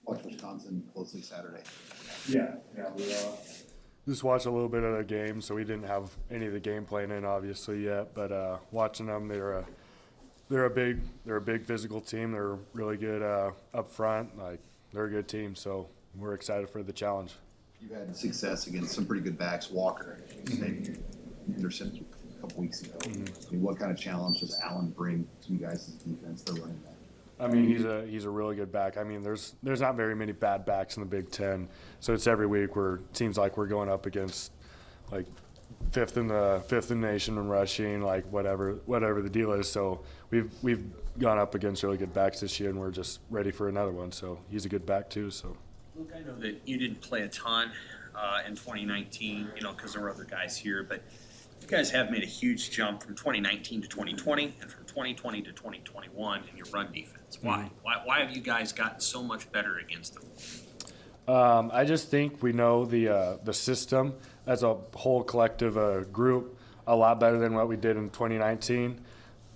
Watch Wisconsin closely Saturday. Yeah, we Just watched a little bit of the game, so we didn't have any of the game plan in obviously yet. But watching them, they're a big physical team. They're really good up front. Like they're a good team, so we're excited for the challenge. You've had success against some pretty good backs, Walker, Anderson a couple weeks ago. I mean, what kind of challenge does Allen bring to you guys' defense? They're running back. I mean, he's a really good back. I mean, there's not very many bad backs in the Big Ten, so it's every week where it seems like we're going up against like fifth in the nation in rushing, like whatever the deal is. So we've gone up against really good backs this year, and we're just ready for another one. So he's a good back too. So Luke, I know that you didn't play a ton in 2019, because there were other guys here, but you guys have made a huge jump from 2019 to 2020 and from 2020 to 2021 in your run defense. Why? Why have you guys gotten so much better against them? I just think we know the system as a whole collective group a lot better than what we did in 2019,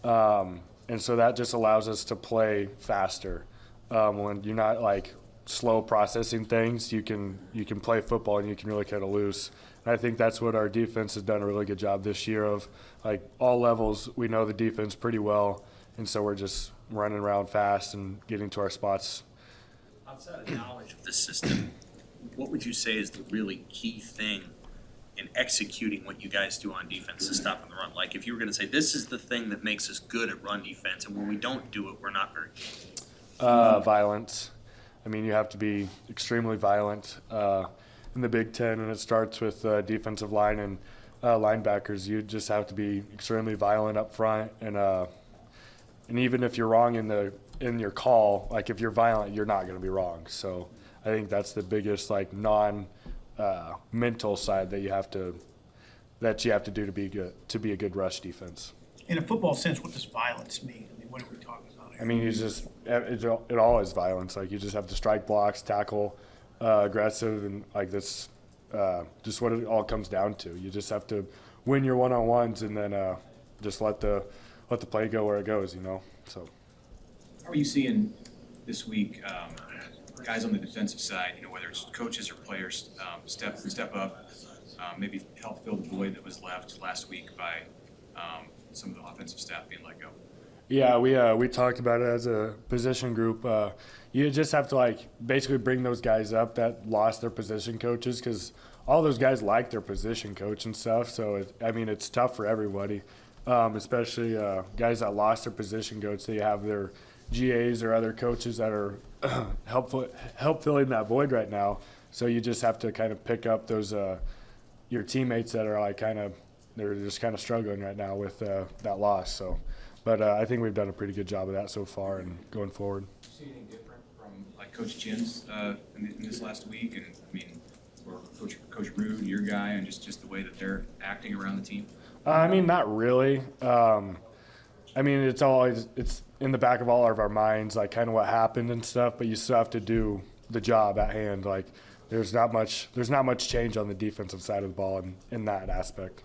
and so that just allows us to play faster. When you're not like slow processing things, you can play football and you can really cut it loose. And I think that's what our defense has done a really good job this year of, like, all levels. We know the defense pretty well, and so we're just running around fast and getting to our spots. Outside of knowledge of the system, what would you say is the really key thing in executing what you guys do on defense to stop the run? Like, if you were going to say, this is the thing that makes us good at run defense, and when we don't do it, we're not very good. Violence. I mean, you have to be extremely violent in the Big Ten, and it starts with defensive line and linebackers. You just have to be extremely violent up front, and even if you're wrong in your call, like if you're violent, you're not going to be wrong. So I think that's the biggest like mental side that you have to do to be a good rush defense. In a football sense, what does violence mean? I mean, what are we talking about here? I mean, it all is violence. Like you just have to strike blocks, tackle, aggressive, and like that's just what it all comes down to. You just have to win your one-on-ones and then just let the play go where it goes. So. How are you seeing this week guys on the defensive side, whether it's coaches or players, step up, maybe help fill the void that was left last week by some of the offensive staff being let go? Yeah, we talked about it as a position group. You just have to basically bring those guys up that lost their position coaches, because all those guys like their position coach and stuff. So it's tough for everybody, especially guys that lost their position coach. They have their GAs or other coaches that are help filling that void right now. So you just have to kind of pick up those your teammates that are they're just kind of struggling right now with that loss. So. But I think we've done a pretty good job of that so far and going forward. See anything different from Coach Chin's in this last week, and or Coach Rude, your guy, and just the way that they're acting around the team? Not really. It's in the back of all of our minds, like kind of what happened and stuff. But you still have to do the job at hand. Like there's not much change on the defensive side of the ball in that aspect.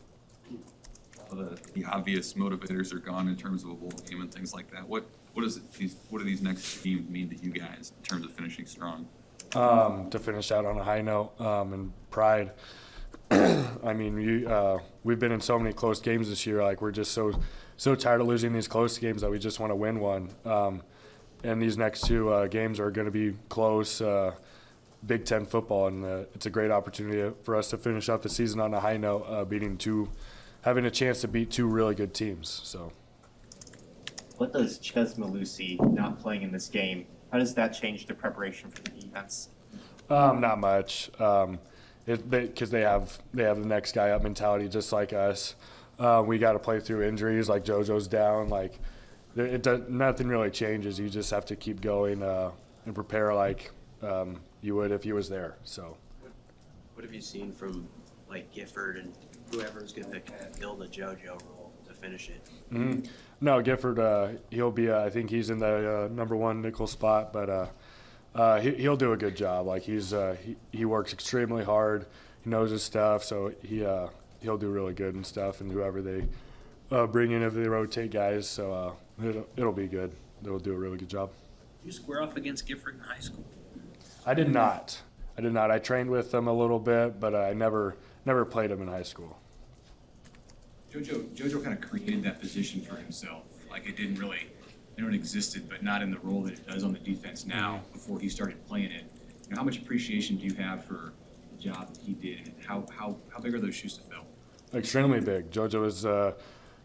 The obvious motivators are gone in terms of a bowl game and things like that. What do these next games mean to you guys in terms of finishing strong? To finish out on a high note and pride. We've been in so many close games this year. Like we're just so tired of losing these close games that we just want to win one. And these next two games are going to be close. Big Ten football, and it's a great opportunity for us to finish out the season on a high note, having a chance to beat two really good teams. So, what does Ches Malusi not playing in this game, how does that change the preparation for the defense? Not much, because they have the next guy up mentality just like us. We got to play through injuries, like JoJo's down. Like nothing really changes. You just have to keep going and prepare like you would if you was there. So, what have you seen from Gifford and whoever's going to kind of fill the JoJo role to finish it? Mm-hmm. No, Gifford, he'll be. I think he's in the number one nickel spot, but he'll do a good job. Like he works extremely hard. He knows his stuff, so he'll do really good and stuff. And whoever they bring in, if they rotate guys, so it'll be good. They'll do a really good job. Did you square off against Gifford in high school? I did not. I trained with him a little bit, but I never played him in high school. JoJo kind of created that position for himself. Like it didn't really, it existed, but not in the role that it does on the defense now before he started playing it. You know, how much appreciation do you have for the job that he did, and how big are those shoes to fill? Extremely big. JoJo was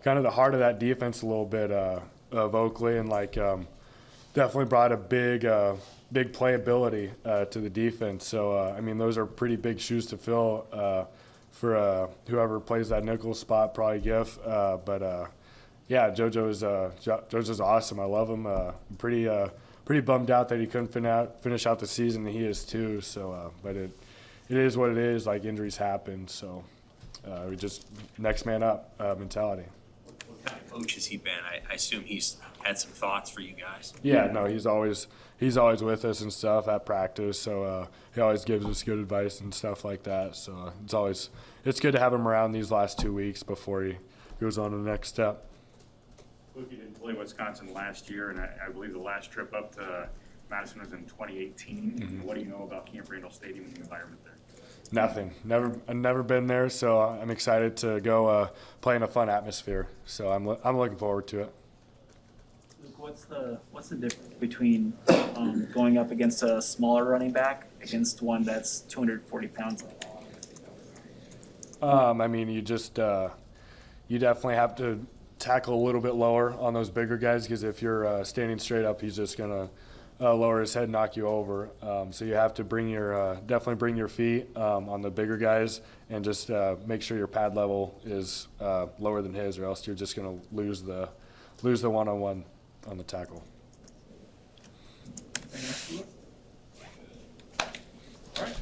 kind of the heart of that defense a little bit of Oakley, and definitely brought a big playability to the defense. So I mean, those are pretty big shoes to fill for whoever plays that nickel spot, probably Giff. Yeah, JoJo's awesome. I love him. I'm pretty bummed out that he couldn't finish out the season, and he is too. So, but it is what it is. Like, injuries happen. So we just next man up mentality. What kind of coach has he been? I assume he's had some thoughts for you guys. Yeah, no, he's always with us and stuff at practice. So he always gives us good advice and stuff like that. So it's good to have him around these last 2 weeks before he goes on to the next step. Luke, you didn't play Wisconsin last year, and I believe the last trip up to Madison was in 2018. Mm-hmm. What do you know about Camp Randall Stadium and the environment there? Nothing. I've never been there, so I'm excited to go play in a fun atmosphere. So I'm looking forward to it. Luke, what's the difference between going up against a smaller running back against one that's 240 pounds? I mean, you definitely have to tackle a little bit lower on those bigger guys, because if you're standing straight up, he's just gonna lower his head and knock you over. So you have to definitely bring your feet on the bigger guys, and just make sure your pad level is lower than his, or else you're just gonna lose the one-on-one on the tackle. All right.